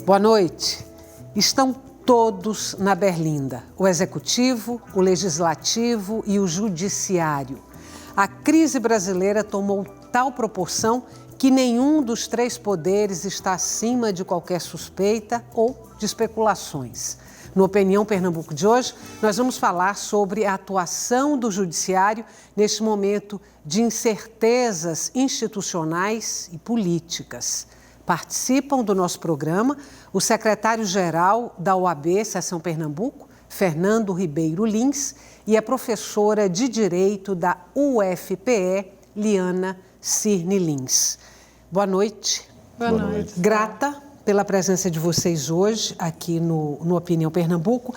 Boa noite. Estão todos na berlinda, o executivo, o legislativo e o judiciário. A crise brasileira tomou tal proporção que nenhum dos três poderes está acima de qualquer suspeita ou de especulações. No Opinião Pernambuco de hoje, nós vamos falar sobre a atuação do judiciário neste momento de incertezas institucionais e políticas. Participam do nosso programa o secretário-geral da OAB Seção Pernambuco, Fernando Ribeiro Lins, e a professora de Direito da UFPE, Liana Cirne Lins. Boa noite. Boa noite. Grata pela presença de vocês hoje aqui no Opinião Pernambuco.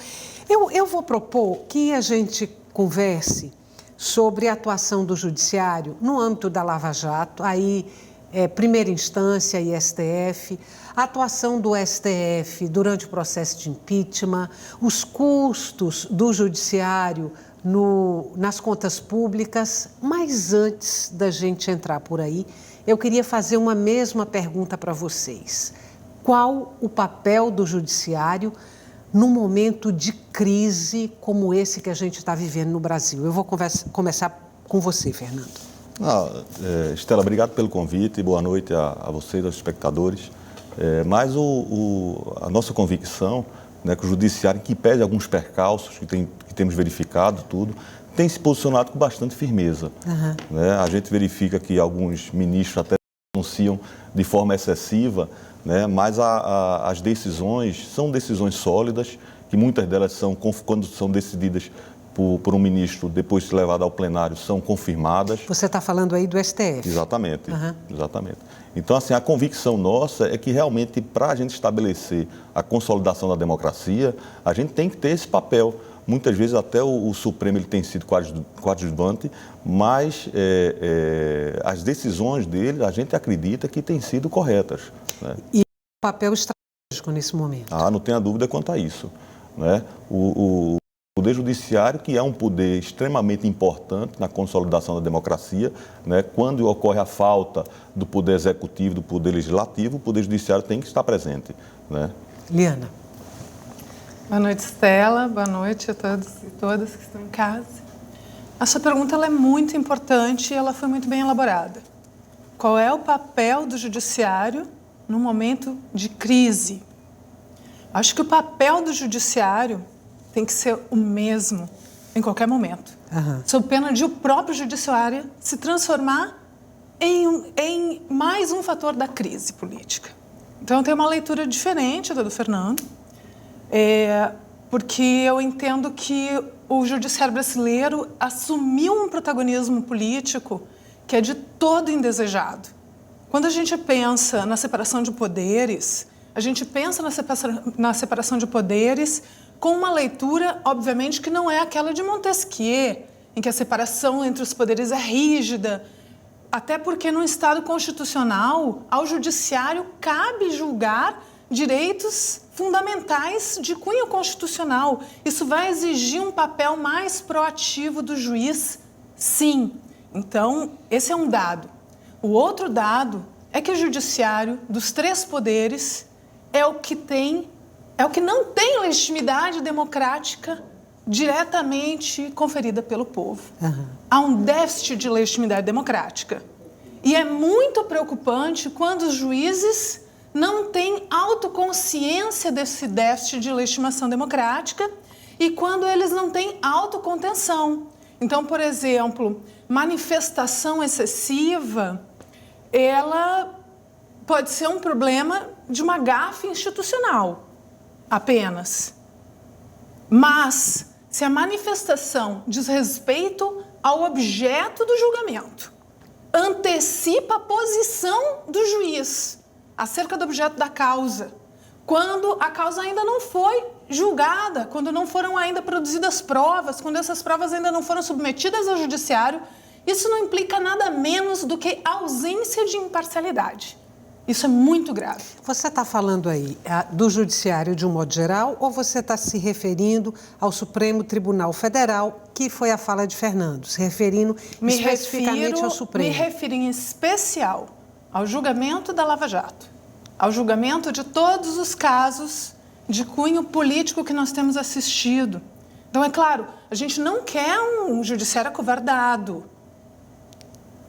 Eu vou propor que a gente converse sobre a atuação do judiciário no âmbito da Lava Jato, primeira instância e STF, a atuação do STF durante o processo de impeachment, os custos do judiciário nas contas públicas. Mas antes da gente entrar por aí, eu queria fazer uma mesma pergunta para vocês. Qual o papel do judiciário num momento de crise como esse que a gente está vivendo no Brasil? Eu vou começar com você, Fernando. Estela, obrigado pelo convite e boa noite a vocês, aos espectadores. Mas a nossa convicção, né, que o judiciário, que pede alguns percalços que temos verificado, tem se posicionado com bastante firmeza. Uhum. Né? A gente verifica que alguns ministros até anunciam de forma excessiva, né, mas as decisões são decisões sólidas, que muitas delas quando são decididas por um ministro, depois de levado ao plenário, são confirmadas. Você está falando aí do STF. Exatamente, uhum. Exatamente. Então, assim, a convicção nossa é que realmente, para a gente estabelecer a consolidação da democracia, a gente tem que ter esse papel. Muitas vezes até o Supremo ele tem sido coadjuvante, mas as decisões dele, a gente acredita que têm sido corretas. Né? E papel estratégico nesse momento? Não tenha dúvida quanto a isso. Né? O Poder Judiciário, que é um poder extremamente importante na consolidação da democracia, né? Quando ocorre a falta do Poder Executivo, do Poder Legislativo, o Poder Judiciário tem que estar presente. Né? Liana. Boa noite, Estela. Boa noite a todos e todas que estão em casa. A sua pergunta ela é muito importante e ela foi muito bem elaborada. Qual é o papel do Judiciário no momento de crise? Acho que o papel do Judiciário tem que ser o mesmo em qualquer momento. Uhum. Sob pena de o próprio Judiciário se transformar em mais um fator da crise política. Então, eu tenho uma leitura diferente da do Fernando, porque eu entendo que o Judiciário brasileiro assumiu um protagonismo político que é de todo indesejado. Quando a gente pensa na separação de poderes, a gente pensa na separação de poderes com uma leitura, obviamente, que não é aquela de Montesquieu, em que a separação entre os poderes é rígida, até porque no Estado constitucional, ao judiciário cabe julgar direitos fundamentais de cunho constitucional. Isso vai exigir um papel mais proativo do juiz, sim. Então, esse é um dado. O outro dado é que o judiciário, dos três poderes, é o que não tem legitimidade democrática diretamente conferida pelo povo. Uhum. Há um déficit de legitimidade democrática. E é muito preocupante quando os juízes não têm autoconsciência desse déficit de legitimação democrática e quando eles não têm autocontenção. Então, por exemplo, manifestação excessiva, ela pode ser um problema de uma gafe institucional apenas. Mas, se a manifestação diz respeito ao objeto do julgamento, antecipa a posição do juiz acerca do objeto da causa, quando a causa ainda não foi julgada, quando não foram ainda produzidas provas, quando essas provas ainda não foram submetidas ao judiciário, isso não implica nada menos do que ausência de imparcialidade. Isso é muito grave. Você está falando aí do Judiciário de um modo geral ou você está se referindo ao Supremo Tribunal Federal, que foi a fala de Fernando, se referindo especificamente ao Supremo? Me refiro em especial ao julgamento da Lava Jato, ao julgamento de todos os casos de cunho político que nós temos assistido. Então, é claro, a gente não quer um judiciário acovardado.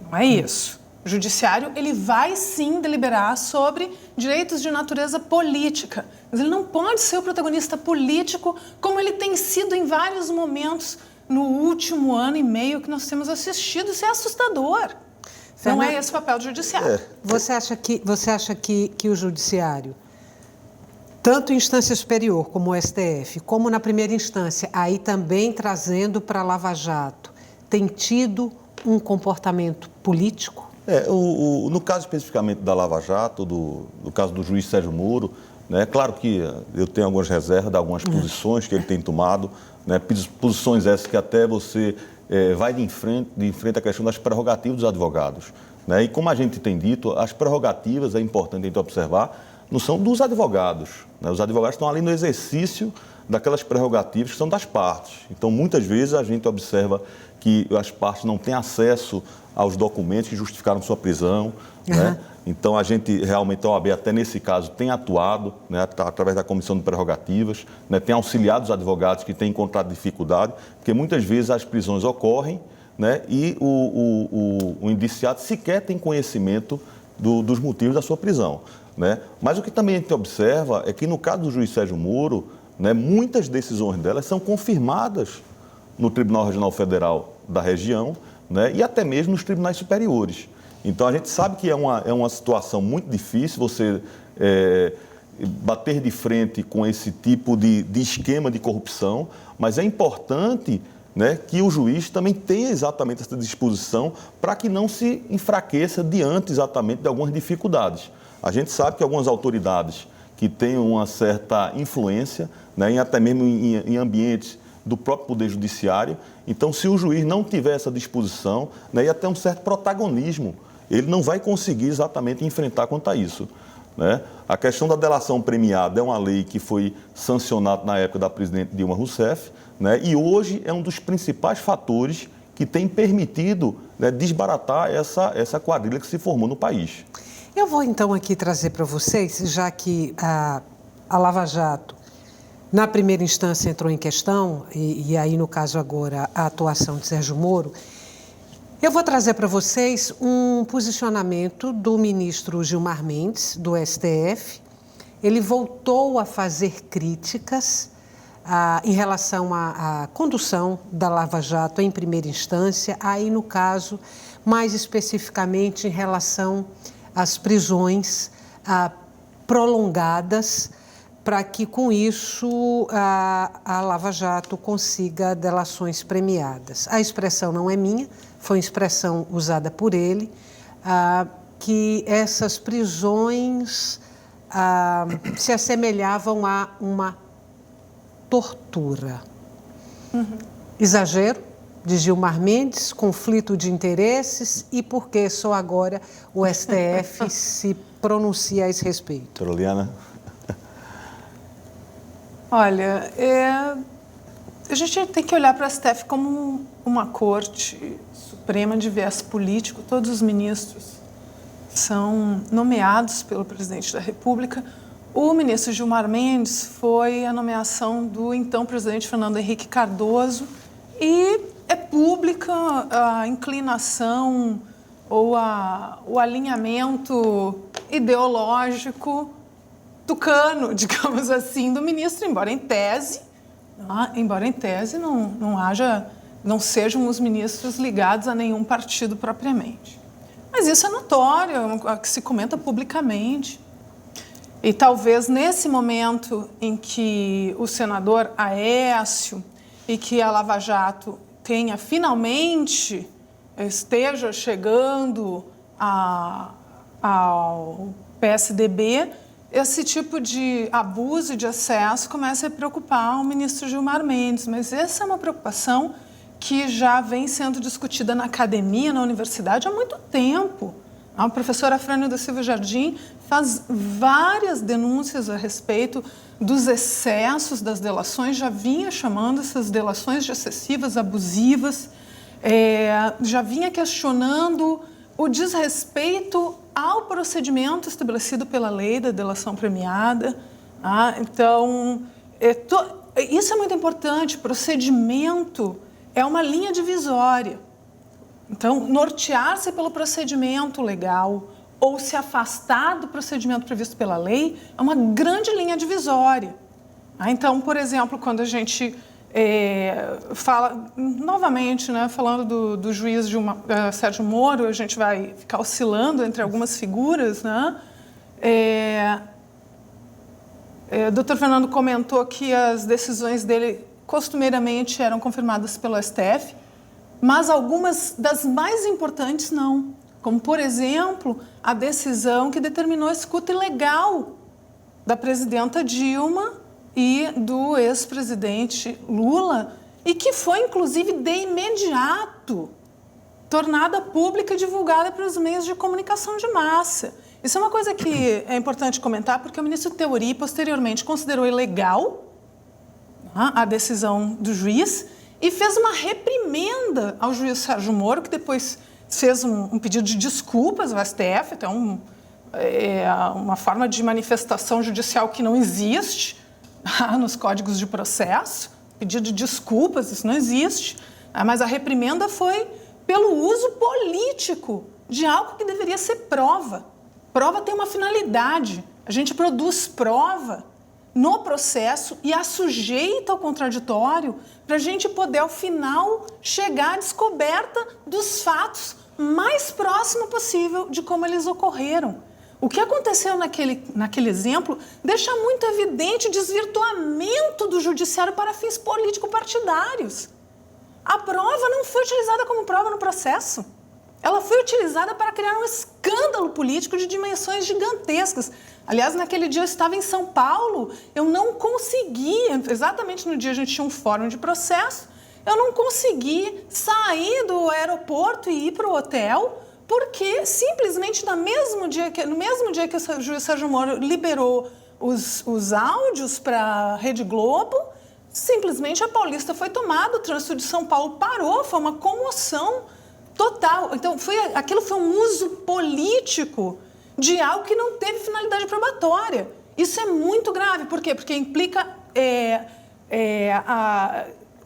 Não é isso. O judiciário, ele vai sim deliberar sobre direitos de natureza política, mas ele não pode ser o protagonista político como ele tem sido em vários momentos no último ano e meio que nós temos assistido. Isso é assustador. Não é esse o papel do judiciário. Você acha que o judiciário, tanto em instância superior como o STF, como na primeira instância, aí também trazendo para a Lava Jato, tem tido um comportamento político? No caso especificamente da Lava Jato, do caso do juiz Sérgio Moro, né, claro que eu tenho algumas reservas de algumas posições que ele tem tomado, né, posições essas que até você vai de frente à questão das prerrogativas dos advogados. Né, e como a gente tem dito, as prerrogativas, é importante a gente observar, não são dos advogados. Né, os advogados estão ali no exercício daquelas prerrogativas que são das partes. Então, muitas vezes a gente observa que as partes não têm acesso aos documentos que justificaram sua prisão. Né? Então, a gente realmente, a OAB, até nesse caso, tem atuado, né, através da Comissão de Prerrogativas, né, tem auxiliado os advogados que têm encontrado dificuldade, porque muitas vezes as prisões ocorrem, né, e o indiciado sequer tem conhecimento dos motivos da sua prisão. Né? Mas o que também a gente observa é que, no caso do juiz Sérgio Moro, né, muitas decisões delas são confirmadas no Tribunal Regional Federal da região, né, e até mesmo nos tribunais superiores. Então, a gente sabe que é uma situação muito difícil você bater de frente com esse tipo de esquema de corrupção, mas é importante, né, que o juiz também tenha exatamente essa disposição para que não se enfraqueça diante exatamente de algumas dificuldades. A gente sabe que algumas autoridades que têm uma certa influência, né, e até mesmo em ambientes do próprio Poder Judiciário. Então, se o juiz não tiver essa disposição, né, e até um certo protagonismo, ele não vai conseguir exatamente enfrentar quanto a isso. Né? A questão da delação premiada é uma lei que foi sancionada na época da presidente Dilma Rousseff, né, e hoje é um dos principais fatores que tem permitido, né, desbaratar essa quadrilha que se formou no país. Eu vou, então, aqui trazer para vocês, já que a Lava Jato, na primeira instância, entrou em questão, e aí, no caso agora, a atuação de Sérgio Moro, eu vou trazer para vocês um posicionamento do ministro Gilmar Mendes, do STF. Ele voltou a fazer críticas em relação à condução da Lava Jato em primeira instância, aí, no caso, mais especificamente em relação às prisões prolongadas, para que, com isso, a Lava Jato consiga delações premiadas. A expressão não é minha, foi uma expressão usada por ele, que essas prisões se assemelhavam a uma tortura. Exagero, de Gilmar Mendes, conflito de interesses e por que só agora o STF se pronuncia a esse respeito? Caroliana? Olha, a gente tem que olhar para a STF como uma corte suprema de viés político. Todos os ministros são nomeados pelo presidente da República. O ministro Gilmar Mendes foi a nomeação do então presidente Fernando Henrique Cardoso e é pública a inclinação ou o alinhamento ideológico tucano, digamos assim, do ministro, embora em tese não sejam os ministros ligados a nenhum partido propriamente. Mas isso é notório, é o que se comenta publicamente. E talvez nesse momento em que o senador Aécio e que a Lava Jato esteja chegando ao PSDB, esse tipo de abuso e de excesso começa a preocupar o ministro Gilmar Mendes, mas essa é uma preocupação que já vem sendo discutida na academia, na universidade, há muito tempo. A professora Frânio da Silva Jardim faz várias denúncias a respeito dos excessos das delações, já vinha chamando essas delações de excessivas, abusivas, já vinha questionando o desrespeito ao procedimento estabelecido pela lei da delação premiada. Então, isso é muito importante, procedimento é uma linha divisória. Então, nortear-se pelo procedimento legal ou se afastar do procedimento previsto pela lei é uma grande linha divisória. Então, por exemplo, quando a gente fala, novamente, né, falando do juiz Sérgio Moro, a gente vai ficar oscilando entre algumas figuras, né? O doutor Fernando comentou que as decisões dele costumeiramente eram confirmadas pelo STF, mas algumas das mais importantes não. Como, por exemplo, a decisão que determinou a escuta ilegal da presidenta Dilma e do ex-presidente Lula, e que foi, inclusive, de imediato tornada pública e divulgada pelos meios de comunicação de massa. Isso é uma coisa que é importante comentar, porque o ministro Teori, posteriormente, considerou ilegal a decisão do juiz e fez uma reprimenda ao juiz Sérgio Moro, que depois fez um pedido de desculpas ao STF, até uma forma de manifestação judicial que não existe nos códigos de processo. Pedido de desculpas, isso não existe. Mas a reprimenda foi pelo uso político de algo que deveria ser prova. Prova tem uma finalidade. A gente produz prova no processo e a sujeita ao contraditório para a gente poder, ao final, chegar à descoberta dos fatos mais próximo possível de como eles ocorreram. O que aconteceu naquele exemplo deixa muito evidente o desvirtuamento do judiciário para fins político-partidários. A prova não foi utilizada como prova no processo. Ela foi utilizada para criar um escândalo político de dimensões gigantescas. Aliás, naquele dia eu estava em São Paulo, eu não consegui, exatamente no dia a gente tinha um fórum de processo, eu não consegui sair do aeroporto e ir para o hotel, porque simplesmente no mesmo dia que o juiz Sérgio Moro liberou os áudios para a Rede Globo, simplesmente a Paulista foi tomada, o trânsito de São Paulo parou, foi uma comoção total. Então, aquilo foi um uso político de algo que não teve finalidade probatória. Isso é muito grave. Por quê? Porque implica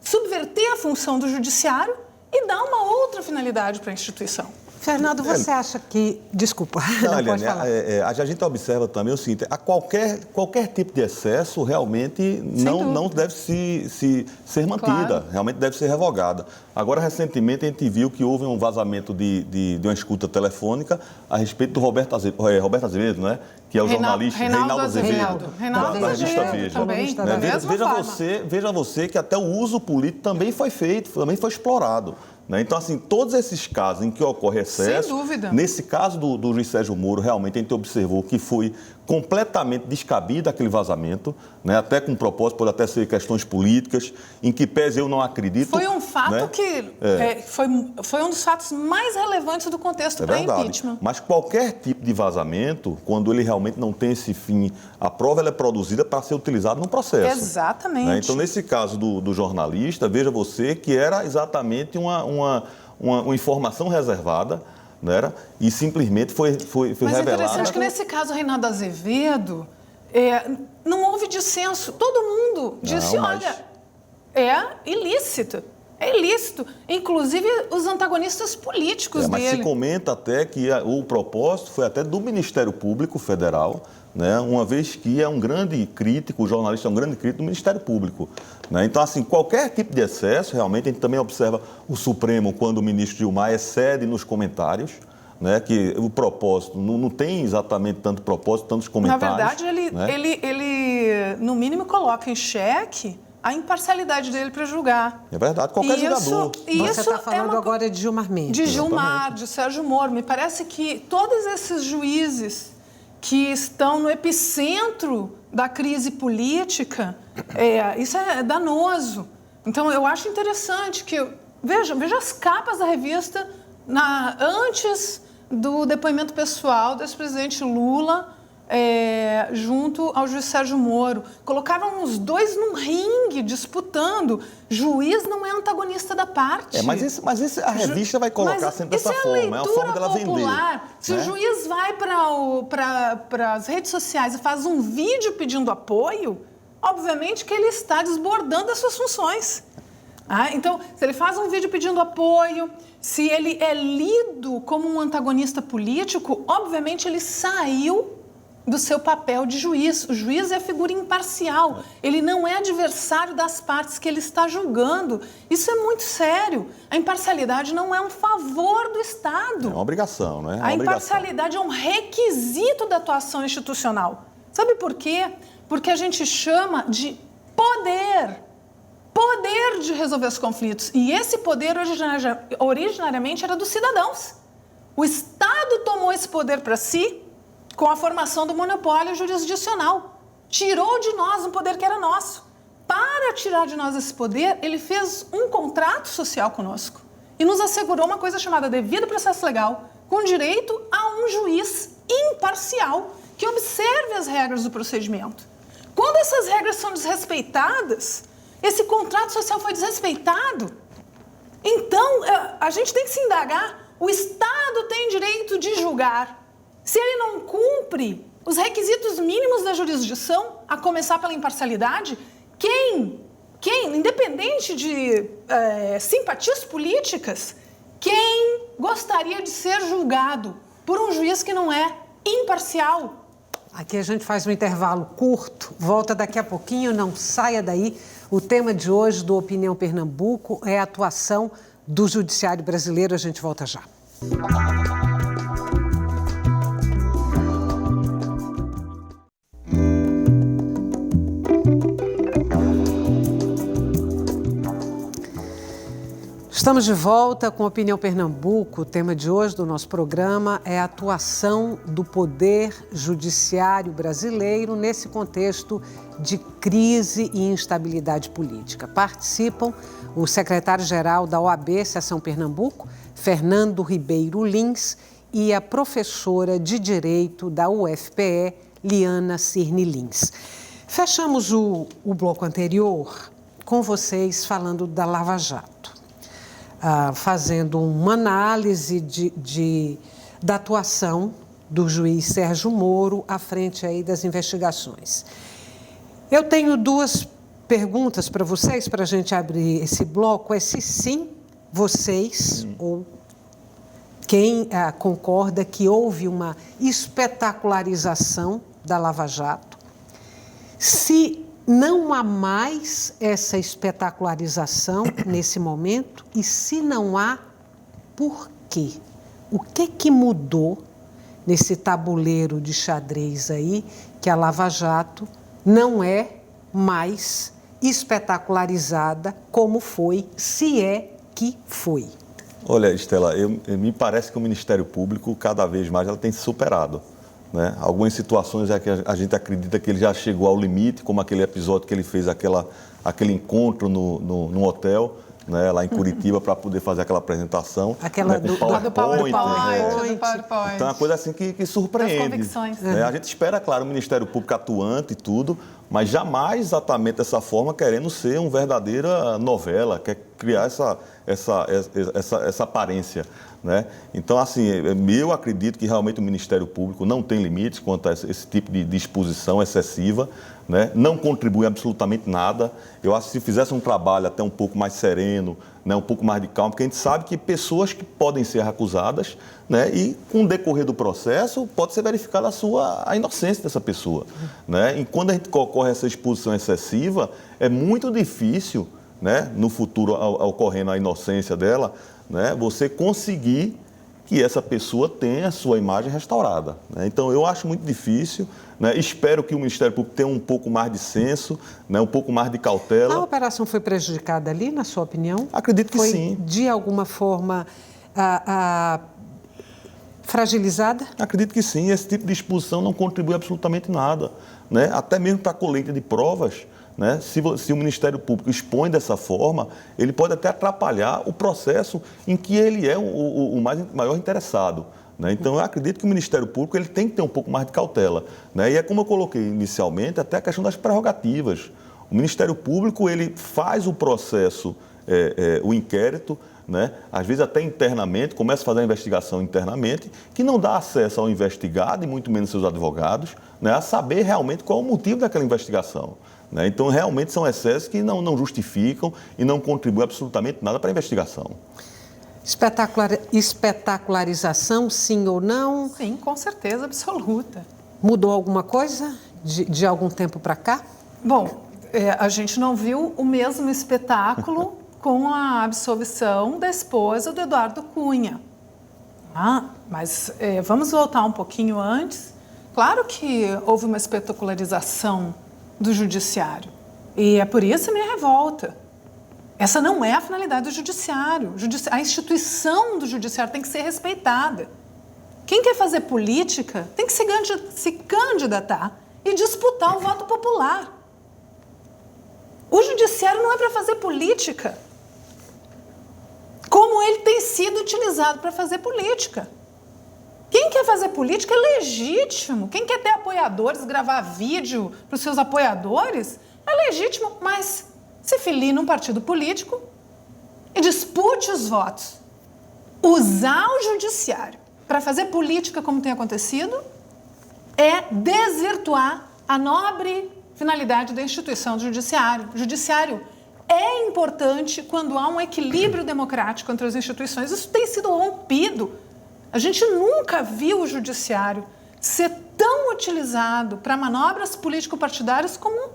subverter a função do judiciário e dar uma outra finalidade para a instituição. Fernando, você acha que... Desculpa, não pode falar. A gente observa também o seguinte, qualquer tipo de excesso realmente não deve ser mantida, claro. Realmente deve ser revogada. Agora, recentemente, a gente viu que houve um vazamento de uma escuta telefônica a respeito do Roberto Azevedo, né? Que é o jornalista Reinaldo Azevedo, da revista Veja. Também, Veja você que até o uso político também foi feito, também foi explorado. Então, assim, todos esses casos em que ocorre excesso, sem dúvida. Nesse caso do juiz Sérgio Moro, realmente a gente observou que foi completamente descabido aquele vazamento, né? Até com propósito, pode até ser questões políticas, em que pese eu não acredito... Foi um fato, né? Foi um dos fatos mais relevantes do contexto pré-impeachment. Mas qualquer tipo de vazamento, quando ele realmente não tem esse fim, a prova ela é produzida para ser utilizada no processo. Exatamente. Né? Então, nesse caso do jornalista, veja você que era exatamente uma informação reservada, não era? E simplesmente foi revelada. Mas é interessante que nesse caso, Reinaldo Azevedo, não houve dissenso. Todo mundo disse, olha, é ilícito. É ilícito. Inclusive os antagonistas políticos dele. Mas se comenta até que o propósito foi até do Ministério Público Federal, né? Uma vez que é um grande crítico, o jornalista é um grande crítico do Ministério Público. Né? Então, assim, qualquer tipo de excesso, realmente, a gente também observa o Supremo, quando o ministro Gilmar excede nos comentários, né? Que o propósito, não tem exatamente tanto propósito, tantos comentários. Na verdade, ele no mínimo, coloca em xeque a imparcialidade dele para julgar. É verdade, qualquer jogador. Você está falando agora de Gilmar Mendes. De Gilmar, de Sérgio Moro. Me parece que todos esses juízes que estão no epicentro da crise política, isso é danoso. Então, eu acho interessante que... Veja as capas da revista antes do depoimento pessoal do ex-presidente Lula junto ao juiz Sérgio Moro. Colocaram os dois num ringue, disputando. Juiz não é antagonista da parte. Mas a revista vai colocar sempre dessa forma. É a forma dela popular. vender. Se o juiz vai para as redes sociais e faz um vídeo pedindo apoio, obviamente que ele está desbordando as suas funções. Então, se ele faz um vídeo pedindo apoio, se ele é lido como um antagonista político, obviamente ele saiu do seu papel de juiz. O juiz é figura imparcial, ele não é adversário das partes que ele está julgando. Isso é muito sério. A imparcialidade não é um favor do Estado. É uma obrigação, né? A imparcialidade é um requisito da atuação institucional. Sabe por quê? Porque a gente chama de poder de resolver os conflitos. E esse poder originariamente era dos cidadãos. O Estado tomou esse poder para si com a formação do monopólio jurisdicional. Tirou de nós um poder que era nosso. Para tirar de nós esse poder, ele fez um contrato social conosco e nos assegurou uma coisa chamada devido processo legal, com direito a um juiz imparcial que observe as regras do procedimento. Quando essas regras são desrespeitadas, esse contrato social foi desrespeitado. Então, a gente tem que se indagar. O Estado tem direito de julgar. Se ele não cumpre os requisitos mínimos da jurisdição, a começar pela imparcialidade, quem, independente de simpatias políticas, quem gostaria de ser julgado por um juiz que não é imparcial? Aqui a gente faz um intervalo curto, volta daqui a pouquinho, não saia daí. O tema de hoje do Opinião Pernambuco é a atuação do Judiciário brasileiro. A gente volta já. Estamos de volta com Opinião Pernambuco. O tema de hoje do nosso programa é a atuação do Poder Judiciário brasileiro nesse contexto de crise e instabilidade política. Participam o secretário-geral da OAB, Seção Pernambuco, Fernando Ribeiro Lins, e a professora de Direito da UFPE, Liana Cirne Lins. Fechamos o bloco anterior com vocês falando da Lava Jato. Fazendo uma análise da atuação do juiz Sérgio Moro à frente aí das investigações. Eu tenho duas perguntas para vocês, para a gente abrir esse bloco. Se sim, vocês ou quem concorda que houve uma espetacularização da Lava Jato, se não há mais essa espetacularização nesse momento e se não há, por quê? O que mudou nesse tabuleiro de xadrez aí que a Lava Jato não é mais espetacularizada como foi, se é que foi? Olha, Estela, me parece que o Ministério Público, cada vez mais, ela tem se superado. Né? Algumas situações é que a gente acredita que ele já chegou ao limite, como aquele episódio que ele fez aquele encontro no hotel, né, lá em Curitiba, para poder fazer aquela apresentação. Aquela né, do PowerPoint. Então é uma coisa assim que surpreende. As convicções. Né? A gente espera, claro, o Ministério Público atuante e tudo, mas jamais exatamente dessa forma, querendo ser uma verdadeira novela, quer criar essa aparência. Né? Então, assim, eu acredito que realmente o Ministério Público não tem limites quanto a esse tipo de exposição excessiva, né? Não contribui absolutamente nada. Eu acho que se fizesse um trabalho até um pouco mais sereno, né? Um pouco mais de calma, porque a gente sabe que pessoas que podem ser acusadas, né? E com o decorrer do processo pode ser verificada a inocência dessa pessoa. Né? E quando a gente ocorre essa exposição excessiva, é muito difícil, né? No futuro, ocorrendo a inocência dela, né, você conseguir que essa pessoa tenha a sua imagem restaurada. Né? Então, eu acho muito difícil. Né? Espero que o Ministério Público tenha um pouco mais de senso, né? Um pouco mais de cautela. A operação foi prejudicada ali, na sua opinião? Acredito que foi, sim. De alguma forma, fragilizada? Acredito que sim. Esse tipo de exposição não contribui absolutamente nada. Né? Até mesmo para a colheita de provas. Né? Se o Ministério Público expõe dessa forma, ele pode até atrapalhar o processo em que ele é o maior interessado. né? Então, eu acredito que o Ministério Público ele tem que ter um pouco mais de cautela, né? E é como eu coloquei inicialmente, até a questão das prerrogativas. O Ministério Público ele faz o processo, o inquérito, né? Às vezes até internamente, começa a fazer a investigação internamente, que não dá acesso ao investigado e muito menos seus advogados, né, a saber realmente qual é o motivo daquela investigação, né? Então, realmente são excessos que não justificam e não contribuem absolutamente nada para a investigação. Espetacularização, sim ou não? Sim, com certeza absoluta. Mudou alguma coisa de algum tempo para cá? Bom, a gente não viu o mesmo espetáculo com a absolvição da esposa do Eduardo Cunha. Mas vamos voltar um pouquinho antes. Claro que houve uma espetacularização do judiciário. E é por isso a minha revolta. Essa não é a finalidade do judiciário. A instituição do judiciário tem que ser respeitada. Quem quer fazer política tem que se candidatar e disputar o voto popular. O judiciário não é para fazer política como ele tem sido utilizado para fazer política. Quem quer fazer política é legítimo. Quem quer ter apoiadores, gravar vídeo para os seus apoiadores, é legítimo, mas se filie num partido político e dispute os votos. Usar o judiciário para fazer política, como tem acontecido, é desvirtuar a nobre finalidade da instituição do judiciário. O judiciário é importante quando há um equilíbrio democrático entre as instituições. Isso tem sido rompido. A gente nunca viu o judiciário ser tão utilizado para manobras político-partidárias como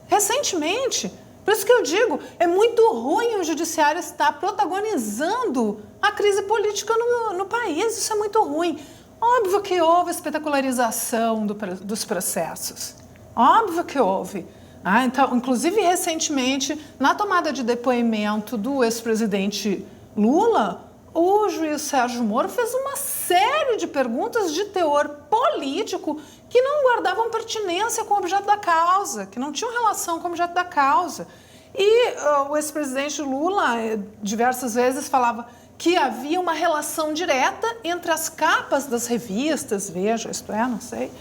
recentemente. Por isso que eu digo, é muito ruim o judiciário estar protagonizando a crise política no país. Isso é muito ruim. Óbvio que houve espetacularização dos processos. Óbvio que houve. Então, inclusive, recentemente, na tomada de depoimento do ex-presidente Lula, o juiz Sérgio Moro fez uma série de perguntas de teor político que não guardavam pertinência com o objeto da causa, que não tinham relação com o objeto da causa. E o ex-presidente Lula, diversas vezes, falava que havia uma relação direta entre as capas das revistas, Veja, Isto É, não sei,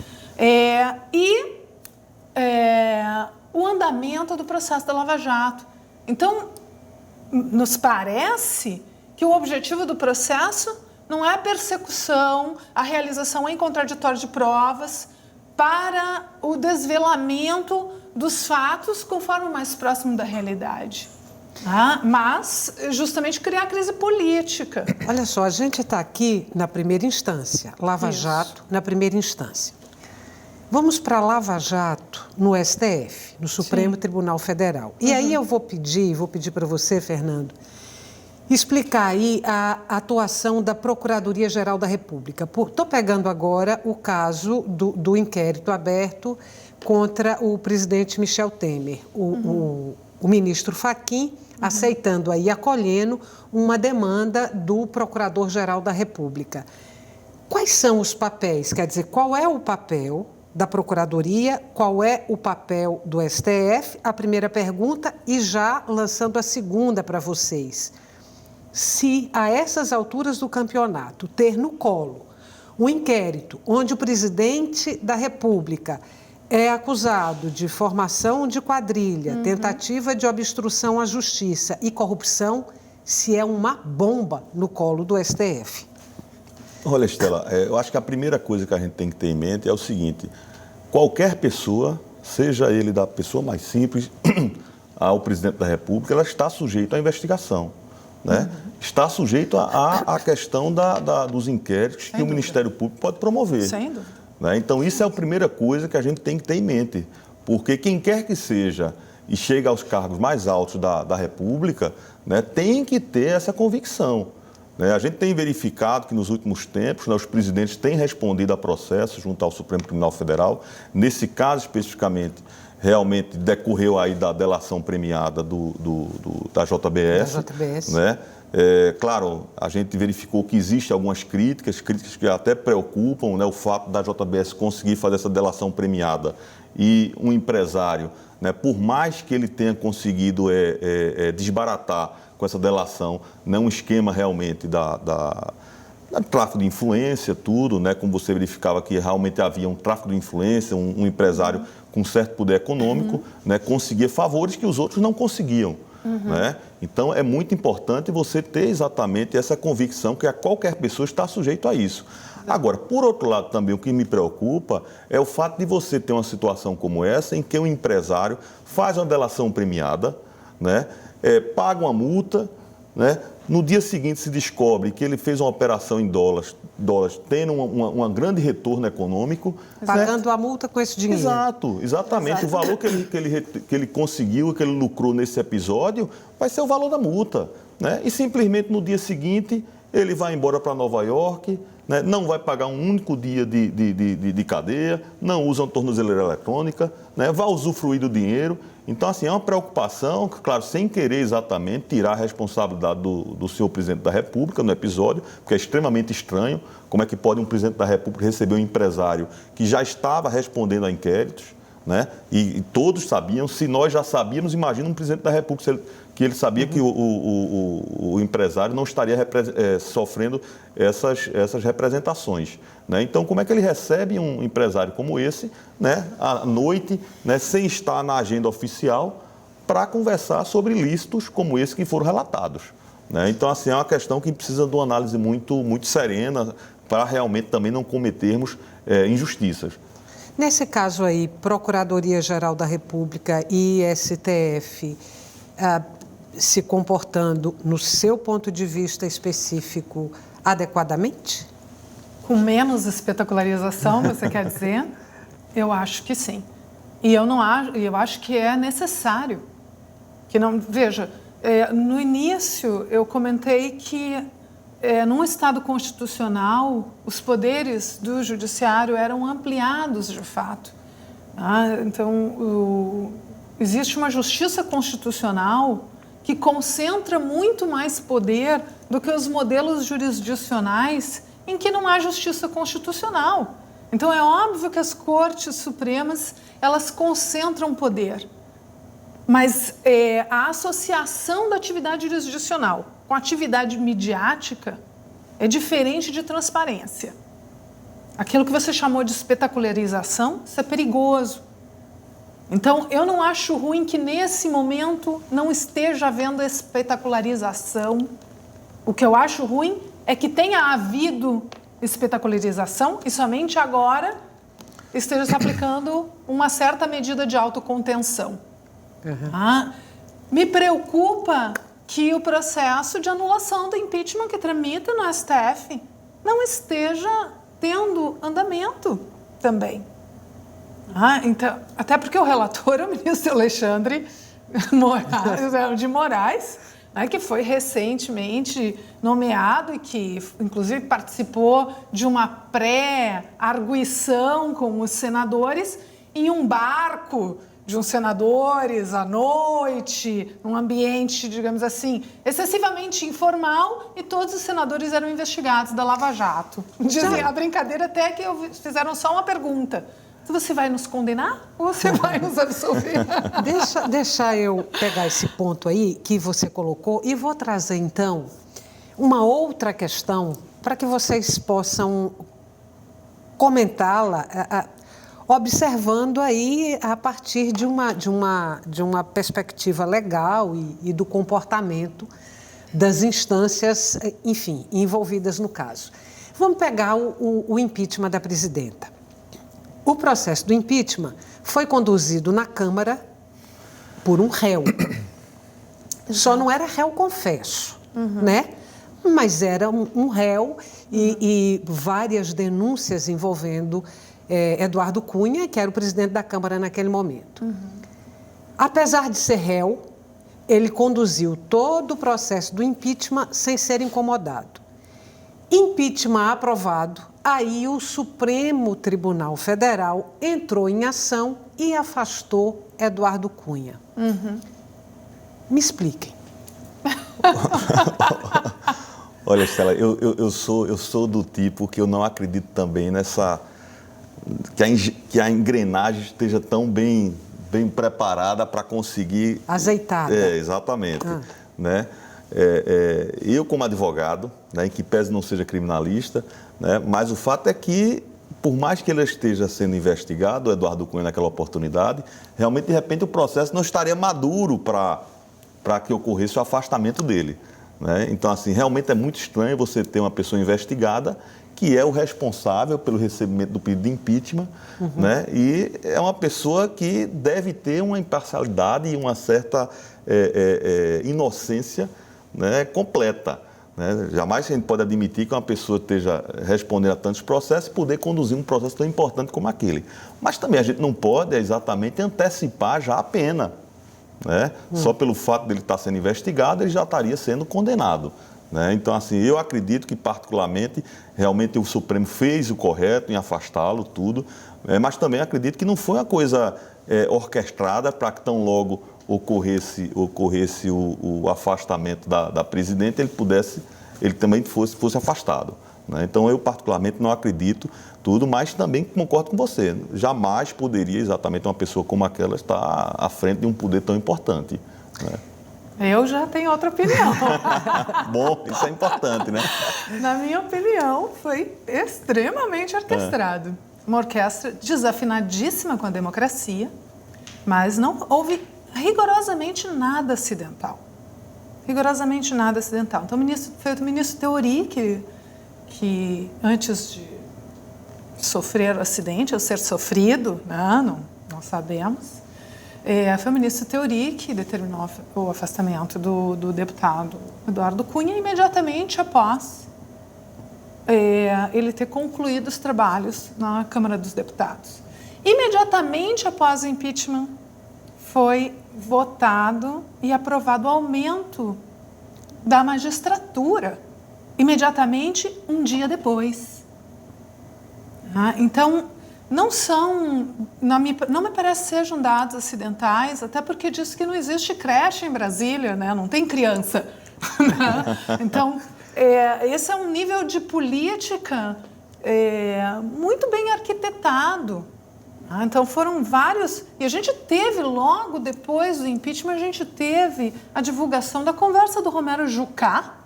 e o andamento do processo da Lava Jato. Então, nos parece que o objetivo do processo não é a persecução, a realização em contraditório de provas para o desvelamento dos fatos conforme o mais próximo da realidade. Mas justamente criar crise política. Olha só, a gente está aqui na primeira instância, Lava Jato na primeira instância. Vamos para a Lava Jato no STF, no Supremo Tribunal Federal. E aí eu vou pedir para você, Fernando, explicar aí a atuação da Procuradoria-Geral da República. Estou pegando agora o caso do inquérito aberto contra o presidente Michel Temer, o ministro Fachin, aceitando aí, acolhendo uma demanda do Procurador-Geral da República. Quais são os papéis? Quer dizer, qual é o papel da Procuradoria, qual é o papel do STF? A primeira pergunta, e já lançando a segunda para vocês. Se a essas alturas do campeonato ter no colo um inquérito onde o presidente da República é acusado de formação de quadrilha, tentativa de obstrução à justiça e corrupção, se é uma bomba no colo do STF. Olha, Estela, eu acho que a primeira coisa que a gente tem que ter em mente é o seguinte: qualquer pessoa, seja ele da pessoa mais simples ao presidente da República, ela está sujeita à investigação, né? Está sujeito à questão dos inquéritos que o Ministério Público pode promover. Sem dúvida. Né? Então, isso é a primeira coisa que a gente tem que ter em mente, porque quem quer que seja e chega aos cargos mais altos da República, né, tem que ter essa convicção. A gente tem verificado que nos últimos tempos, né, os presidentes têm respondido a processos junto ao Supremo Tribunal Federal. Nesse caso especificamente, realmente decorreu aí da delação premiada da JBS. Né? Claro, a gente verificou que existem algumas críticas que até preocupam, né, o fato da JBS conseguir fazer essa delação premiada e um empresário, né, por mais que ele tenha conseguido desbaratar com essa delação, não um esquema realmente tráfico de influência, tudo, né? Como você verificava que realmente havia um tráfico de influência, um empresário com certo poder econômico, né? Conseguia favores que os outros não conseguiam. Né? Então, é muito importante você ter exatamente essa convicção que qualquer pessoa está sujeito a isso. Agora, por outro lado também, o que me preocupa é o fato de você ter uma situação como essa, em que o empresário faz uma delação premiada, né? Paga uma multa, né? No dia seguinte se descobre que ele fez uma operação em dólares tendo um grande retorno econômico. Pagando né? a multa com esse dinheiro. Exatamente. O valor que ele conseguiu, que ele lucrou nesse episódio, vai ser o valor da multa. Né? E simplesmente no dia seguinte ele vai embora para Nova York, né? Não vai pagar um único dia de cadeia, não usa uma tornozeleira eletrônica, né? Vai usufruir do dinheiro. Então, assim, é uma preocupação, claro, sem querer exatamente tirar a responsabilidade do senhor presidente da República no episódio, porque é extremamente estranho como é que pode um presidente da República receber um empresário que já estava respondendo a inquéritos, né? E todos sabiam, se nós já sabíamos, imagina um presidente da República, que ele sabia que o empresário não estaria sofrendo essas representações. Né? Então, como é que ele recebe um empresário como esse, né, à noite, né, sem estar na agenda oficial, para conversar sobre ilícitos como esse que foram relatados? Né? Então, assim, é uma questão que precisa de uma análise muito, muito serena para realmente também não cometermos injustiças. Nesse caso aí, Procuradoria-Geral da República e STF se comportando, no seu ponto de vista específico, adequadamente? Com menos espetacularização, você quer dizer? Eu acho que sim. E eu acho que é necessário. Que não, veja, no início eu comentei que num Estado constitucional os poderes do judiciário eram ampliados de fato. Então, existe uma justiça constitucional que concentra muito mais poder do que os modelos jurisdicionais em que não há justiça constitucional. Então, é óbvio que as Cortes Supremas, elas concentram poder. Mas a associação da atividade jurisdicional com a atividade midiática é diferente de transparência. Aquilo que você chamou de espetacularização, isso é perigoso. Então, eu não acho ruim que nesse momento não esteja havendo espetacularização. O que eu acho ruim é que tenha havido espetacularização e somente agora esteja se aplicando uma certa medida de autocontenção. Me preocupa que o processo de anulação do impeachment que tramita no STF não esteja tendo andamento também. Então, até porque o relator é o ministro Alexandre de Moraes, né, que foi recentemente nomeado e que, inclusive, participou de uma pré-arguição com os senadores em um barco de uns senadores à noite, num ambiente, digamos assim, excessivamente informal, e todos os senadores eram investigados da Lava Jato. Dizem a brincadeira até que fizeram só uma pergunta: você vai nos condenar ou você vai nos absolver? Deixa eu pegar esse ponto aí que você colocou e vou trazer, então, uma outra questão para que vocês possam comentá-la, observando aí a partir de uma perspectiva legal e do comportamento das instâncias, enfim, envolvidas no caso. Vamos pegar o impeachment da presidenta. O processo do impeachment foi conduzido na Câmara por um réu. Só não era réu confesso, né? Mas era um réu e várias denúncias envolvendo Eduardo Cunha, que era o presidente da Câmara naquele momento. Apesar de ser réu, ele conduziu todo o processo do impeachment sem ser incomodado. Impeachment aprovado, aí o Supremo Tribunal Federal entrou em ação e afastou Eduardo Cunha. Me expliquem. Olha, Stella, eu sou do tipo que eu não acredito também nessa... que a engrenagem esteja tão bem preparada para conseguir... Azeitada. Exatamente. Né? eu como advogado, né, em que pese não seja criminalista, né, mas o fato é que, por mais que ele esteja sendo investigado, o Eduardo Cunha naquela oportunidade, realmente, de repente, o processo não estaria maduro para que ocorresse o afastamento dele, né? Então, assim, realmente é muito estranho você ter uma pessoa investigada que é o responsável pelo recebimento do pedido de impeachment, né? E é uma pessoa que deve ter uma imparcialidade e uma certa inocência, né, completa, né? Jamais a gente pode admitir que uma pessoa esteja respondendo a tantos processos e poder conduzir um processo tão importante como aquele. Mas também a gente não pode exatamente antecipar já a pena, né? Só pelo fato dele estar sendo investigado, ele já estaria sendo condenado, né? Então, assim, eu acredito que, particularmente, realmente o Supremo fez o correto em afastá-lo, tudo, mas também acredito que não foi uma coisa orquestrada para que tão logo ocorresse o afastamento da presidente, ele também fosse afastado, né? Então, eu, particularmente, não acredito tudo, mas também concordo com você. Jamais poderia exatamente uma pessoa como aquela estar à frente de um poder tão importante, né? Eu já tenho outra opinião. Bom, isso é importante, né? Na minha opinião, foi extremamente orquestrado. Uma orquestra desafinadíssima com a democracia, mas não houve rigorosamente nada acidental. Rigorosamente nada acidental. Então, foi o ministro Teori que antes de sofrer o acidente, ou ser sofrido, não sabemos, foi o ministro Teori que determinou o afastamento do deputado Eduardo Cunha imediatamente após ele ter concluído os trabalhos na Câmara dos Deputados. Imediatamente após o impeachment, foi votado e aprovado o aumento da magistratura, imediatamente um dia depois. Então, não me parece sejam dados acidentais, até porque diz que não existe creche em Brasília, né? Não tem criança. Então, esse é um nível de política muito bem arquitetado. Então, foram vários... E a gente teve, logo depois do impeachment, a gente teve a divulgação da conversa do Romero Jucá,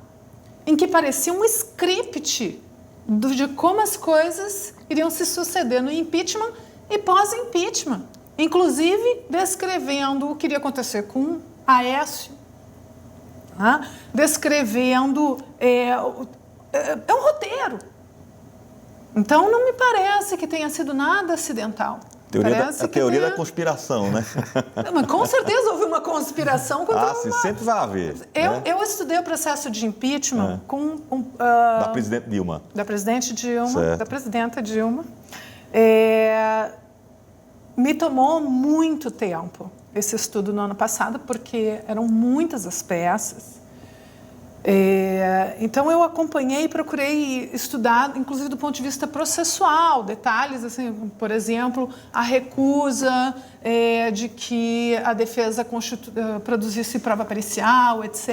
em que parecia um script de como as coisas iriam se suceder no impeachment e pós-impeachment, inclusive descrevendo o que iria acontecer com Aécio, descrevendo... É um roteiro. Então, não me parece que tenha sido nada acidental. A teoria da conspiração, né? Mas com certeza houve uma conspiração contra sim, sempre vai haver. Eu estudei o processo de impeachment com... da presidente Dilma. Da presidente Dilma, certo. Da presidenta Dilma. Me tomou muito tempo esse estudo no ano passado, porque eram muitas as peças. Então, eu acompanhei e procurei estudar, inclusive do ponto de vista processual, detalhes, assim, por exemplo, a recusa de que a defesa produzisse prova pericial, etc.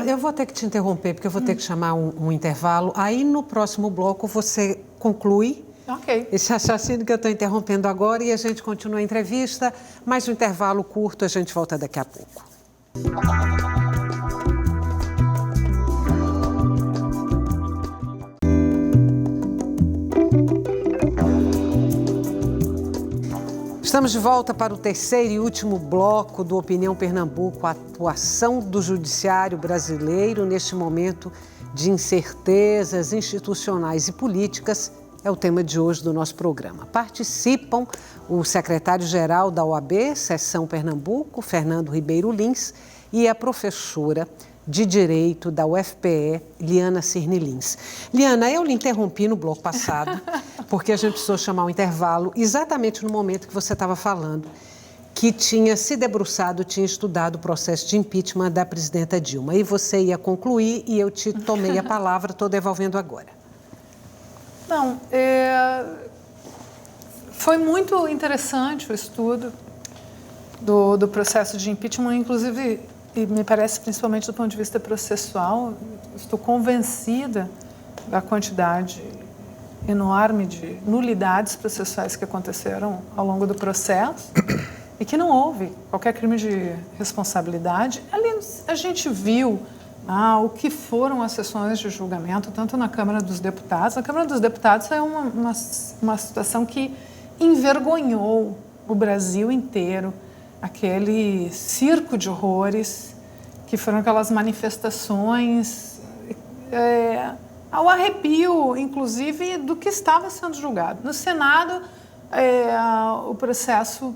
Eu vou ter que te interromper, porque eu vou ter que chamar um intervalo. Aí, no próximo bloco, você conclui esse raciocínio que eu estou interrompendo agora e a gente continua a entrevista. Mais um intervalo curto, a gente volta daqui a pouco. Estamos de volta para o terceiro e último bloco do Opinião Pernambuco, a atuação do judiciário brasileiro neste momento de incertezas institucionais e políticas, é o tema de hoje do nosso programa. Participam o secretário-geral da OAB, Seção Pernambuco, Fernando Ribeiro Lins, e a professora de Direito da UFPE, Liana Cirne Lins. Liana, eu lhe interrompi no bloco passado, porque a gente precisou chamar um intervalo exatamente no momento que você estava falando, que tinha se debruçado, tinha estudado o processo de impeachment da presidenta Dilma. E você ia concluir e eu te tomei a palavra, estou devolvendo agora. Não, foi muito interessante o estudo do processo de impeachment, inclusive... E me parece, principalmente do ponto de vista processual, estou convencida da quantidade enorme de nulidades processuais que aconteceram ao longo do processo e que não houve qualquer crime de responsabilidade. Ali a gente viu o que foram as sessões de julgamento, tanto na Câmara dos Deputados. A Câmara dos Deputados é uma situação que envergonhou o Brasil inteiro, aquele circo de horrores, que foram aquelas manifestações ao arrepio, inclusive, do que estava sendo julgado. No Senado, o processo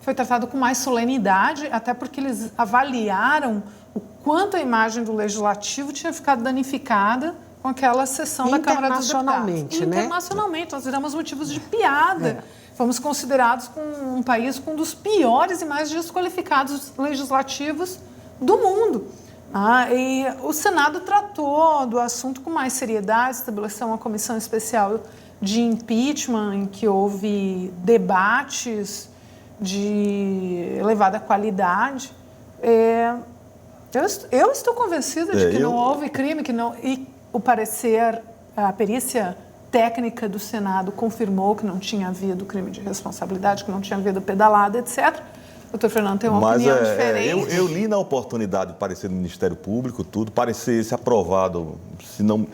foi tratado com mais solenidade, até porque eles avaliaram o quanto a imagem do Legislativo tinha ficado danificada com aquela sessão da Câmara dos Deputados. Internacionalmente, nós viramos motivos de piada. Fomos considerados um país com um dos piores e mais desqualificados legislativos do mundo. E o Senado tratou do assunto com mais seriedade, estabeleceu uma comissão especial de impeachment, em que houve debates de elevada qualidade. Eu estou convencida de que não houve crime, e o parecer, a perícia técnica do Senado confirmou que não tinha havido crime de responsabilidade, que não tinha havido pedalada, etc. O doutor Fernando tem uma opinião diferente. Eu li na oportunidade de parecer do Ministério Público, parecer esse aprovado, se não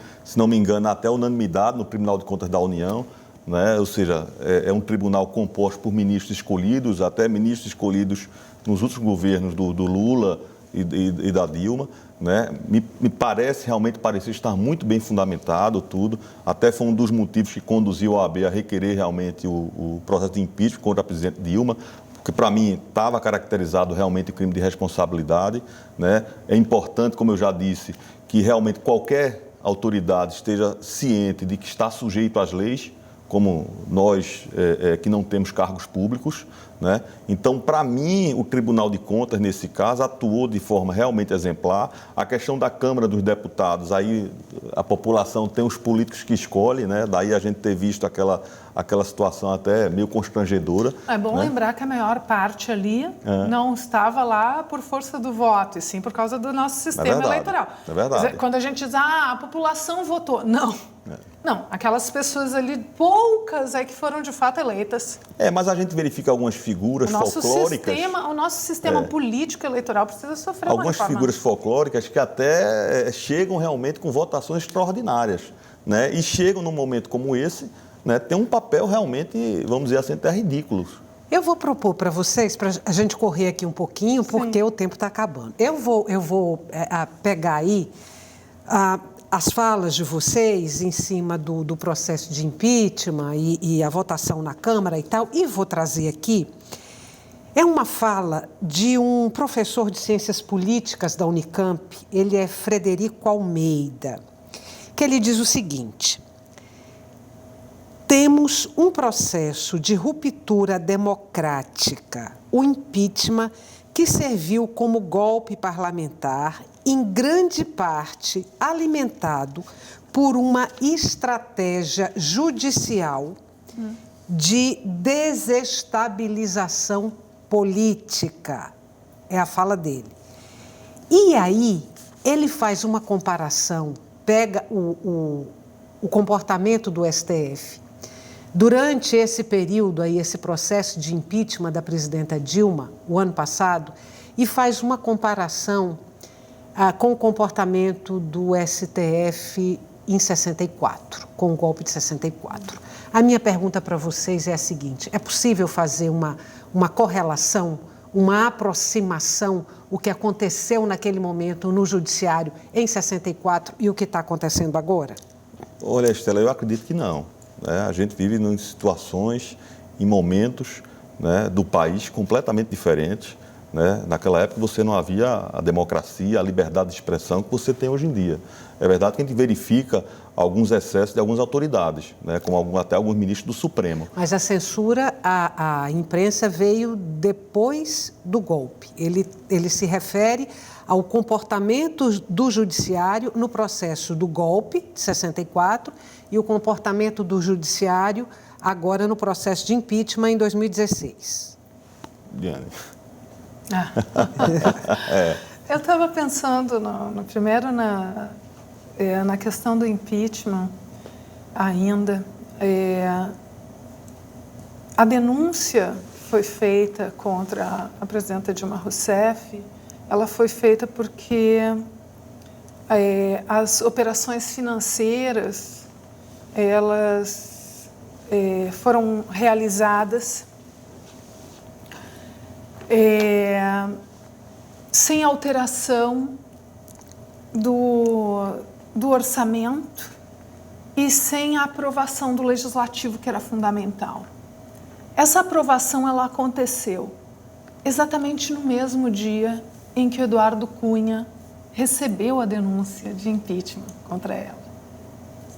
me engano, até unanimidade no Tribunal de Contas da União, né? Ou seja, é um tribunal composto por ministros escolhidos, até ministros escolhidos nos últimos governos do Lula e da Dilma, né? Me parece realmente estar muito bem fundamentado tudo, até foi um dos motivos que conduziu a OAB a requerer realmente o processo de impeachment contra a presidente Dilma, porque para mim estava caracterizado realmente o crime de responsabilidade, né? É importante, como eu já disse, que realmente qualquer autoridade esteja ciente de que está sujeito às leis, como nós que não temos cargos públicos, né? Então, para mim, o Tribunal de Contas, nesse caso, atuou de forma realmente exemplar. A questão da Câmara dos Deputados, aí a população tem os políticos que escolhem, né? Daí a gente ter visto aquela situação até meio constrangedora. É bom lembrar que a maior parte ali não estava lá por força do voto, e sim por causa do nosso sistema eleitoral. É verdade. Quando a gente diz, a população votou. Não. Não, aquelas pessoas ali, poucas que foram de fato eleitas. Mas a gente verifica algumas figuras folclóricas. O nosso sistema político eleitoral precisa sofrer uma algumas reforma. Figuras folclóricas que até chegam realmente com votações extraordinárias, né? E chegam num momento como esse, né? Tem um papel realmente, vamos dizer assim, até ridículo. Eu vou propor para vocês, para a gente correr aqui um pouquinho, porque o tempo está acabando. Eu vou pegar aí as falas de vocês em cima do processo de impeachment e a votação na Câmara e tal, e vou trazer aqui. É uma fala de um professor de Ciências Políticas da Unicamp, ele é Frederico Almeida, que ele diz o seguinte: temos um processo de ruptura democrática, o impeachment, que serviu como golpe parlamentar, em grande parte alimentado por uma estratégia judicial de desestabilização política. É a fala dele. E aí, ele faz uma comparação, pega o comportamento do STF durante esse período aí, esse processo de impeachment da presidenta Dilma, o ano passado, e faz uma comparação com o comportamento do STF em 64, com o golpe de 64. A minha pergunta para vocês é a seguinte: é possível fazer uma correlação, uma aproximação, o que aconteceu naquele momento no Judiciário em 64 e o que está acontecendo agora? Olha, Estela, eu acredito que não. A gente vive em situações, em momentos, né, do país completamente diferentes. Né? Naquela época você não havia a democracia, a liberdade de expressão que você tem hoje em dia. É verdade que a gente verifica alguns excessos de algumas autoridades, né? Como até alguns ministros do Supremo. Mas a censura à imprensa veio depois do golpe. Ele se refere ao comportamento do judiciário no processo do golpe de 64 e o comportamento do judiciário agora no processo de impeachment em 2016. Diane. Eu estava pensando primeiro na questão do impeachment ainda. A denúncia foi feita contra a presidenta Dilma Rousseff, ela foi feita porque as operações financeiras, elas foram realizadas sem alteração do orçamento e sem a aprovação do legislativo, que era fundamental. Essa aprovação ela aconteceu exatamente no mesmo dia em que o Eduardo Cunha recebeu a denúncia de impeachment contra ela.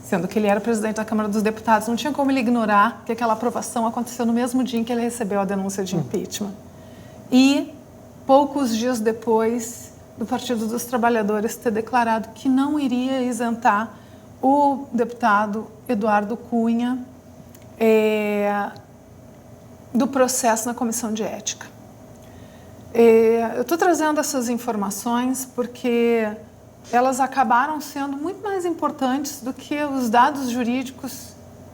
Sendo que ele era presidente da Câmara dos Deputados, não tinha como ele ignorar que aquela aprovação aconteceu no mesmo dia em que ele recebeu a denúncia de impeachment. E, poucos dias depois do Partido dos Trabalhadores ter declarado que não iria isentar o deputado Eduardo Cunha do processo na Comissão de Ética. Eu estou trazendo essas informações porque elas acabaram sendo muito mais importantes do que os dados jurídicos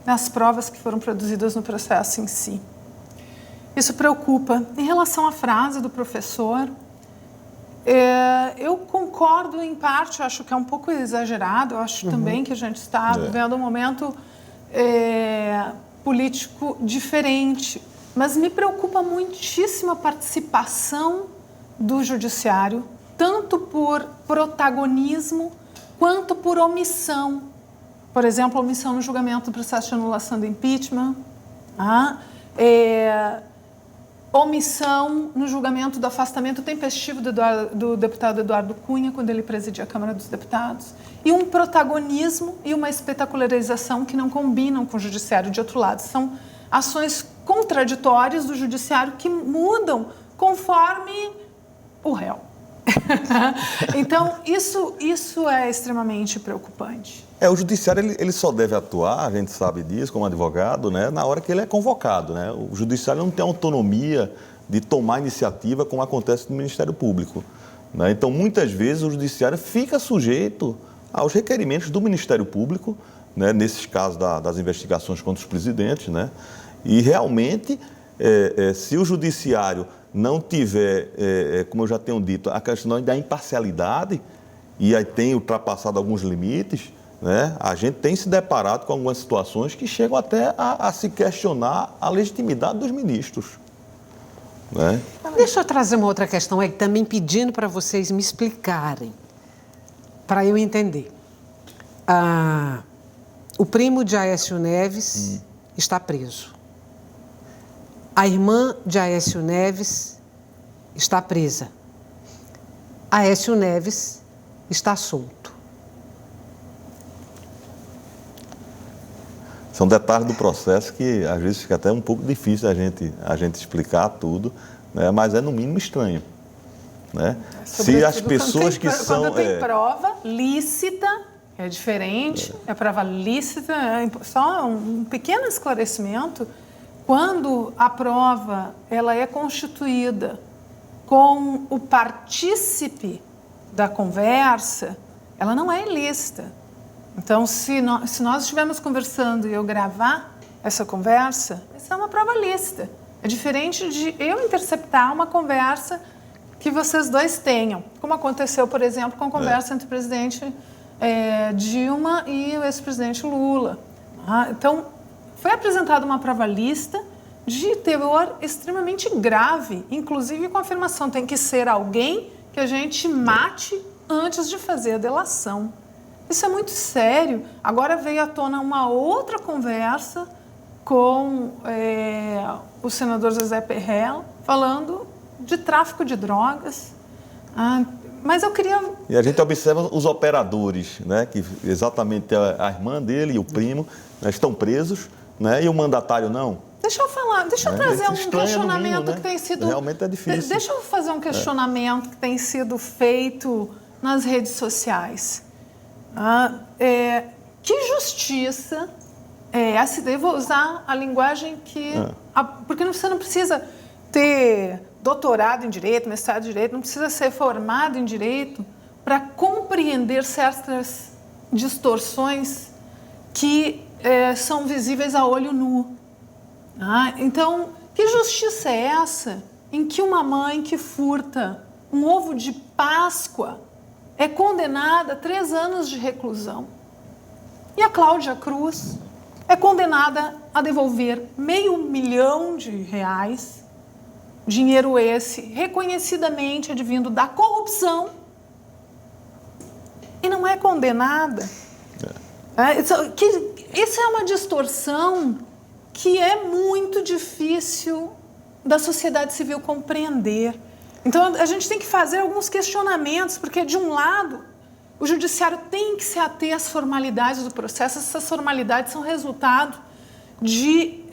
nas provas que foram produzidas no processo em si. Isso preocupa. Em relação à frase do professor, eu concordo em parte, acho que é um pouco exagerado, eu acho também que a gente está vivendo um momento político diferente, mas me preocupa muitíssimo a participação do judiciário, tanto por protagonismo quanto por omissão. Por exemplo, omissão no julgamento do processo de anulação do impeachment, omissão no julgamento do afastamento tempestivo do deputado Eduardo Cunha, quando ele presidia a Câmara dos Deputados, e um protagonismo e uma espetacularização que não combinam com o judiciário. De outro lado, são ações contraditórias do judiciário que mudam conforme o réu. Então, isso é extremamente preocupante. O judiciário ele só deve atuar, a gente sabe disso, como advogado, né, na hora que ele é convocado, né? O judiciário não tem autonomia de tomar iniciativa como acontece no Ministério Público, né? Então, muitas vezes, o judiciário fica sujeito aos requerimentos do Ministério Público, né, nesses casos das investigações contra os presidentes, né? E, realmente, se o judiciário não tiver, como eu já tenho dito, a questão da imparcialidade, e aí tem ultrapassado alguns limites, né, a gente tem se deparado com algumas situações que chegam até a se questionar a legitimidade dos ministros, né? Deixa eu trazer uma outra questão aí, também pedindo para vocês me explicarem, para eu entender. O primo de Aécio Neves está preso. A irmã de Aécio Neves está presa. Aécio Neves está solto. São detalhes do processo que às vezes fica até um pouco difícil a gente explicar tudo, né? Mas é no mínimo estranho, né? Se as pessoas que são... Quando tem prova lícita, é diferente, é prova lícita, só um pequeno esclarecimento. Quando a prova ela é constituída com o partícipe da conversa, ela não é ilícita. Então, se nós estivermos conversando e eu gravar essa conversa, essa é uma prova lícita. É diferente de eu interceptar uma conversa que vocês dois tenham, como aconteceu, por exemplo, com a conversa entre o presidente Dilma e o ex-presidente Lula. Então, foi apresentada uma prova lícita de teor extremamente grave, inclusive com a afirmação: tem que ser alguém que a gente mate antes de fazer a delação. Isso é muito sério. Agora veio à tona uma outra conversa com o senador José Perrella, falando de tráfico de drogas. Mas eu queria... E a gente observa os operadores, né, que exatamente a irmã dele e o primo, né, estão presos, né, e o mandatário não. Deixa eu trazer um questionamento mínimo, né? que tem sido... Realmente é difícil. Deixa eu fazer um questionamento que tem sido feito nas redes sociais. Que justiça é essa? Eu vou usar a linguagem que... Porque você não precisa ter doutorado em Direito, mestrado em Direito, não precisa ser formado em Direito para compreender certas distorções que são visíveis a olho nu. Então, que justiça é essa em que uma mãe que furta um ovo de Páscoa é condenada a 3 anos de reclusão. E a Cláudia Cruz é condenada a devolver R$500 milhão, dinheiro esse reconhecidamente advindo da corrupção, e não é condenada. Isso é uma distorção que é muito difícil da sociedade civil compreender. Então, a gente tem que fazer alguns questionamentos, porque, de um lado, o judiciário tem que se ater às formalidades do processo. Essas formalidades são resultado de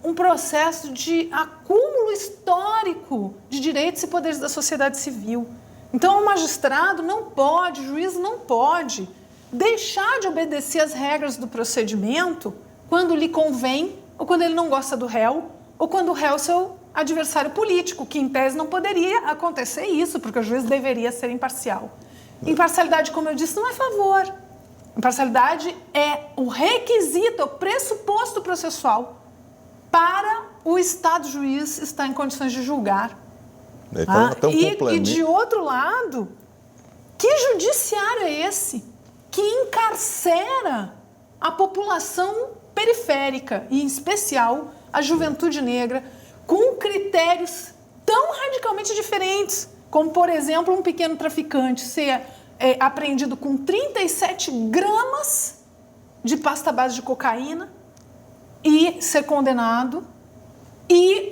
um processo de acúmulo histórico de direitos e poderes da sociedade civil. Então, o magistrado não pode, o juiz não pode deixar de obedecer às regras do procedimento quando lhe convém, ou quando ele não gosta do réu, ou quando o réu é seu adversário político, que em tese não poderia acontecer isso, porque o juiz deveria ser imparcial. Imparcialidade, como eu disse, não é favor. Imparcialidade é o requisito, o pressuposto processual para o Estado juiz estar em condições de julgar. Então, até um e de outro lado, que judiciário é esse que encarcera a população periférica, e em especial a juventude negra, com critérios tão radicalmente diferentes, como, por exemplo, um pequeno traficante ser apreendido com 37 gramas de pasta base de cocaína e ser condenado, e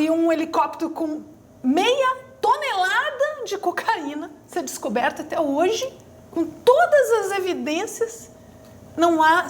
um helicóptero com meia tonelada de cocaína ser descoberto até hoje, com todas as evidências.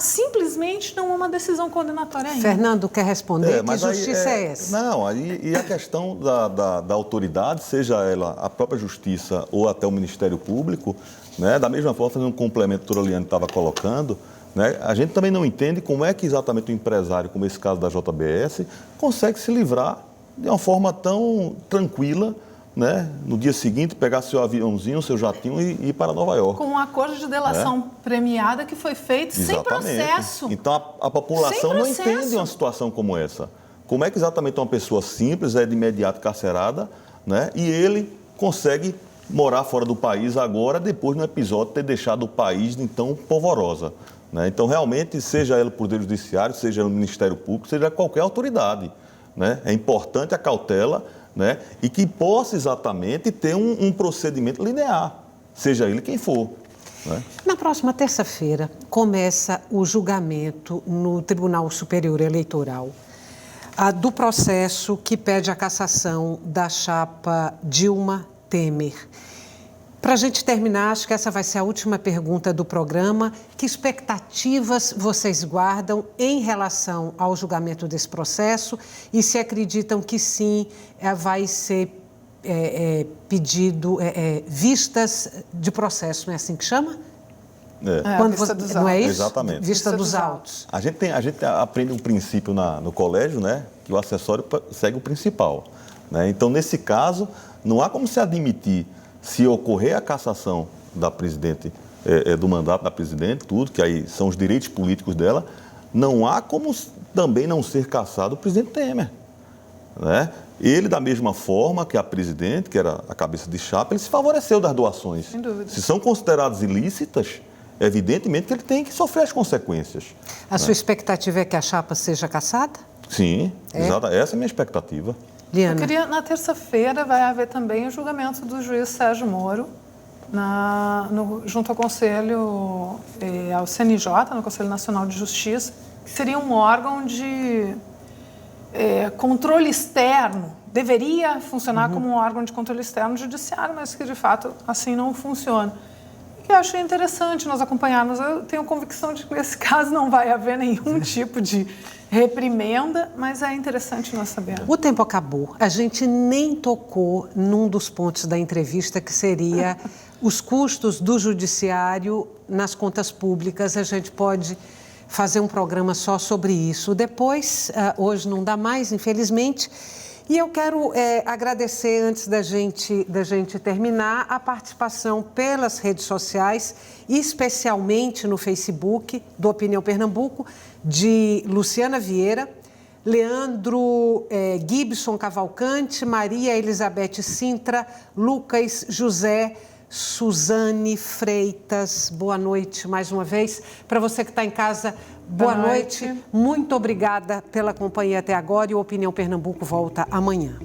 Simplesmente não há uma decisão condenatória ainda. Fernando quer responder, que justiça é essa? Não, e a questão da autoridade, seja ela a própria justiça ou até o Ministério Público, né, da mesma forma, fazendo um complemento que a Toroliane estava colocando, né, a gente também não entende como é que exatamente o empresário, como esse caso da JBS, consegue se livrar de uma forma tão tranquila, né, no dia seguinte, pegar seu aviãozinho, seu jatinho e ir para Nova York. Com um acordo de delação premiada que foi feito Exatamente. Sem processo. Então, a população não entende uma situação como essa. Como é que exatamente uma pessoa simples é de imediato carcerada, né, e ele consegue morar fora do país agora, depois de um episódio ter deixado o país de tão polvorosa. Né? Então, realmente, seja ele o Poder Judiciário, seja o Ministério Público, seja qualquer autoridade, né, é importante a cautela, né, e que possa exatamente ter um procedimento linear, seja ele quem for. Né? Na próxima terça-feira começa o julgamento no Tribunal Superior Eleitoral do processo que pede a cassação da chapa Dilma Temer. Para a gente terminar, acho que essa vai ser a última pergunta do programa. Que expectativas vocês guardam em relação ao julgamento desse processo e se acreditam que sim, vai ser pedido vistas de processo, não é assim que chama? Vista dos não é isso? Exatamente. Vista dos autos. A gente aprende um princípio no colégio, né, que o acessório segue o principal. Né? Então, nesse caso, não há como se admitir, se ocorrer a cassação da presidente, do mandato da presidente, tudo, que aí são os direitos políticos dela, não há como também não ser cassado o presidente Temer. Né? Ele, da mesma forma que a presidente, que era a cabeça de chapa, ele se favoreceu das doações. Sem dúvida. Se são consideradas ilícitas, evidentemente que ele tem que sofrer as consequências. A sua expectativa é que a chapa seja cassada? Sim, exata. Essa é a minha expectativa. Liana. Na terça-feira vai haver também o julgamento do juiz Sérgio Moro, junto ao Conselho, ao CNJ, no Conselho Nacional de Justiça, que seria um órgão de controle externo, deveria funcionar como um órgão de controle externo do judiciário, mas que de fato assim não funciona. E eu achei interessante nós acompanharmos. Eu tenho convicção de que nesse caso não vai haver nenhum tipo de reprimenda, mas é interessante nós sabermos. O tempo acabou. A gente nem tocou num dos pontos da entrevista, que seria os custos do judiciário nas contas públicas. A gente pode fazer um programa só sobre isso depois. Hoje não dá mais, infelizmente. E eu quero agradecer, antes da gente terminar, a participação pelas redes sociais, especialmente no Facebook do Opinião Pernambuco, de Luciana Vieira, Leandro Gibson Cavalcante, Maria Elizabeth Sintra, Lucas José, Suzane Freitas, boa noite mais uma vez. Para você que está em casa, boa noite. Muito obrigada pela companhia até agora e o Opinião Pernambuco volta amanhã.